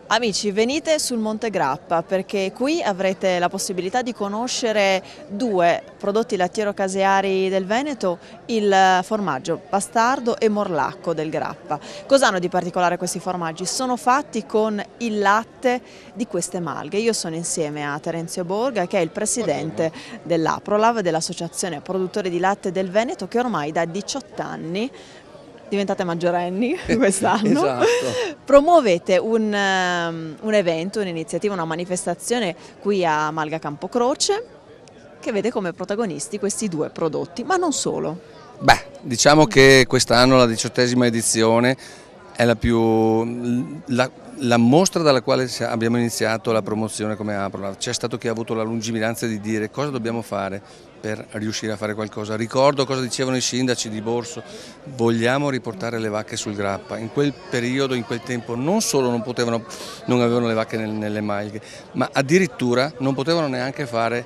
Amici, venite sul Monte Grappa perché qui avrete la possibilità di conoscere due prodotti lattiero-caseari del Veneto, il formaggio Bastardo e Morlacco del Grappa. Cosa hanno di particolare questi formaggi? Sono fatti con il latte di queste malghe. Io sono insieme a Terenzio Borga, che è il presidente dell'Aprolav, dell'Associazione Produttori di Latte del Veneto, che ormai da 18 anni diventate maggiorenni quest'anno, Esatto. promuovete un evento, un'iniziativa, una manifestazione qui a Malga Campocroce che vede come protagonisti questi due prodotti, ma non solo. Beh, diciamo che quest'anno la 18ª edizione è la mostra dalla quale abbiamo iniziato la promozione come Aprola. C'è stato chi ha avuto la lungimiranza di dire cosa dobbiamo fare per riuscire a fare qualcosa. Ricordo cosa dicevano i sindaci di Borso: vogliamo riportare le vacche sul Grappa. In quel periodo, in quel tempo, non solo non avevano le vacche nelle malghe, ma addirittura non potevano neanche fare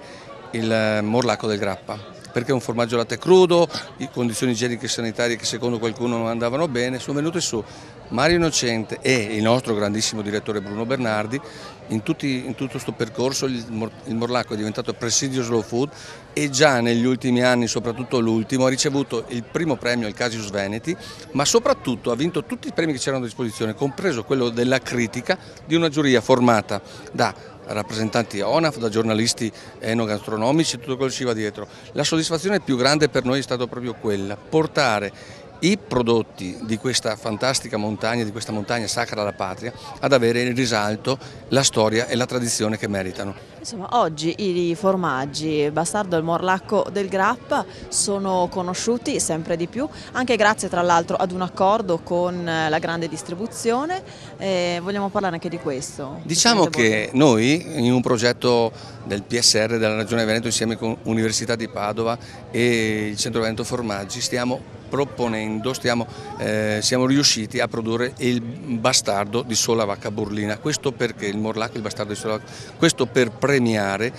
il Morlacco del Grappa, perché è un formaggio latte crudo, condizioni igieniche e sanitarie che secondo qualcuno non andavano bene. Sono venuti su Mario Innocente e il nostro grandissimo direttore Bruno Bernardi. In tutto questo percorso il Morlacco è diventato presidio slow food e già negli ultimi anni, soprattutto l'ultimo, ha ricevuto il primo premio al Casius Veneti, ma soprattutto ha vinto tutti i premi che c'erano a disposizione, compreso quello della critica di una giuria formata da rappresentanti ONAF, da giornalisti enogastronomici, tutto quello che ci va dietro. La soddisfazione più grande per noi è stata proprio quella: portare i prodotti di questa fantastica montagna, di questa montagna sacra alla patria, ad avere il risalto, la storia e la tradizione che meritano. Insomma, oggi i formaggi Bastardo e il Morlacco del Grappa sono conosciuti sempre di più, anche grazie tra l'altro ad un accordo con la grande distribuzione. Vogliamo parlare anche di questo? Diciamo che noi, in un progetto del PSR della Regione Veneto, insieme con l'Università di Padova e il Centro Veneto Formaggi, stiamo siamo riusciti a produrre il bastardo di sola vacca burlina. Questo perché il Morlacco, il bastardo di sola vacca, questo per premiare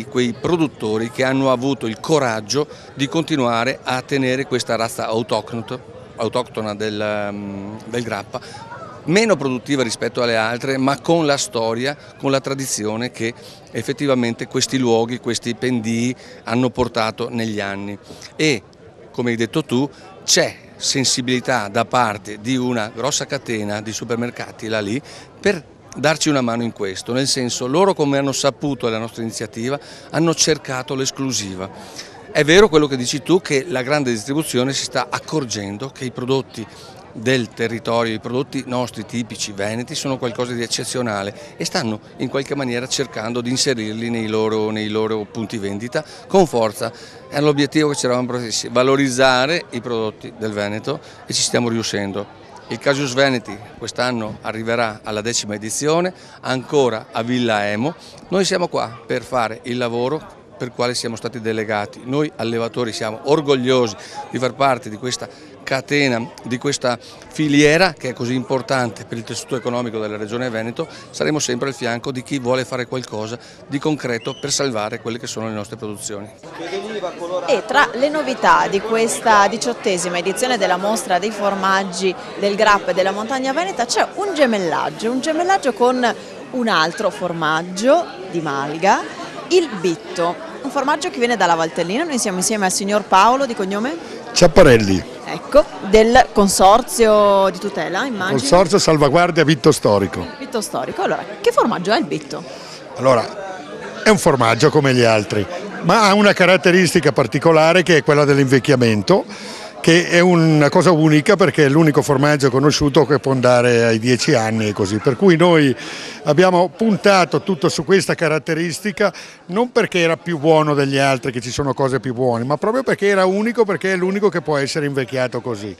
quei produttori che hanno avuto il coraggio di continuare a tenere questa razza autoctona del Grappa, meno produttiva rispetto alle altre, ma con la storia, con la tradizione che effettivamente questi luoghi, questi pendii hanno portato negli anni. E come hai detto tu, c'è sensibilità da parte di una grossa catena di supermercati là lì per darci una mano in questo, nel senso, loro, come hanno saputo della nostra iniziativa, hanno cercato l'esclusiva. È vero quello che dici tu, che la grande distribuzione si sta accorgendo che i prodotti del territorio, i prodotti nostri tipici veneti sono qualcosa di eccezionale e stanno in qualche maniera cercando di inserirli nei loro punti vendita con forza. È l'obiettivo che ci eravamo prefissi: valorizzare i prodotti del Veneto, e ci stiamo riuscendo. Il Casius Veneti quest'anno arriverà alla 10ª edizione, ancora a Villa Emo. Noi siamo qua per fare il lavoro per quale siamo stati delegati. Noi allevatori siamo orgogliosi di far parte di questa catena, di questa filiera che è così importante per il tessuto economico della Regione Veneto. Saremo sempre al fianco di chi vuole fare qualcosa di concreto per salvare quelle che sono le nostre produzioni. E tra le novità di questa 18ª edizione della mostra dei formaggi del Grappa e della montagna veneta c'è un gemellaggio con un altro formaggio di malga, il Bitto, un formaggio che viene dalla Valtellina. Noi siamo insieme al signor Paolo, di cognome? Ciapparelli. Ecco, del consorzio di tutela, immagino. Consorzio Salvaguardia Vitto Storico. Vitto Storico. Allora, che formaggio è il Bitto? Allora, è un formaggio come gli altri, ma ha una caratteristica particolare, che è quella dell'invecchiamento, che è una cosa unica perché è l'unico formaggio conosciuto che può andare ai 10 anni e così. Per cui noi abbiamo puntato tutto su questa caratteristica, non perché era più buono degli altri, che ci sono cose più buone, ma proprio perché era unico, perché è l'unico che può essere invecchiato così.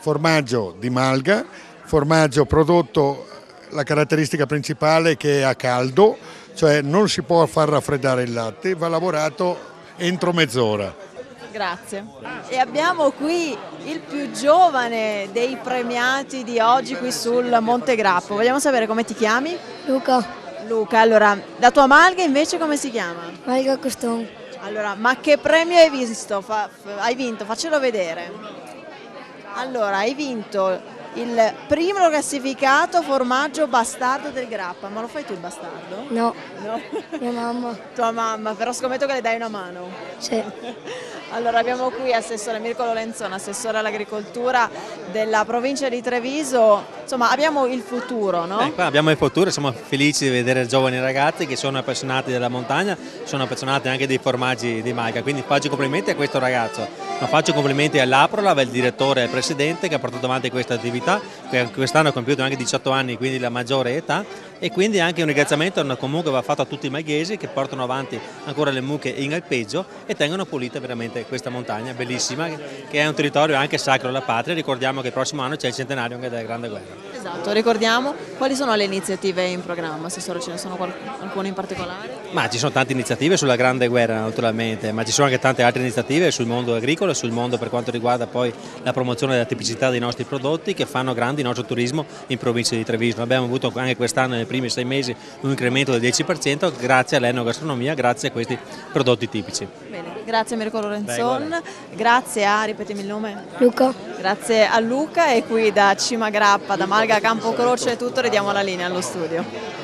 Formaggio di malga, formaggio prodotto, la caratteristica principale è che è a caldo, cioè non si può far raffreddare il latte, va lavorato entro mezz'ora. Grazie. E abbiamo qui il più giovane dei premiati di oggi qui sul Monte Grappa. Vogliamo sapere come ti chiami? Luca, Luca, allora, la tua malga invece come si chiama? Malga Coston, Allora, ma che premio hai visto? Hai vinto, faccelo vedere. Allora, hai vinto il primo classificato formaggio bastardo del Grappa. Ma lo fai tu il bastardo? No, No. mia mamma. Tua mamma, però scommetto che le dai una mano. Sì. Allora abbiamo qui Assessore Mirko Lorenzona, Assessore all'Agricoltura della provincia di Treviso. Insomma, abbiamo il futuro, no? Qua abbiamo il futuro, siamo felici di vedere giovani ragazzi che sono appassionati della montagna, sono appassionati anche dei formaggi di Maica, quindi faccio complimenti a questo ragazzo, ma faccio complimenti all'Aprola, al direttore e al presidente che ha portato avanti questa attività, che quest'anno ha compiuto anche 18 anni, quindi la maggiore età, e quindi anche un ringraziamento comunque va fatto a tutti i malghesi che portano avanti ancora le mucche in alpeggio e tengono pulita veramente questa montagna bellissima, che è un territorio anche sacro alla patria. Ricordiamo che il prossimo anno c'è il centenario anche della Grande Guerra. Esatto, ricordiamo quali sono le iniziative in programma, Assessore, ce ne sono alcune in particolare? Ma ci sono tante iniziative sulla Grande Guerra naturalmente, ma ci sono anche tante altre iniziative sul mondo agricolo, sul mondo per quanto riguarda poi la promozione della tipicità dei nostri prodotti che fanno grande il nostro turismo in provincia di Treviso. Abbiamo avuto anche quest'anno nei primi 6 mesi un incremento del 10% grazie all'enogastronomia, grazie a questi prodotti tipici. Bene, grazie Mirko Lorenzon, grazie a, ripetimi il nome? Luca. Grazie a Luca e qui da Cima Grappa, da Malga Campo Croce e tutto, le diamo la linea allo studio.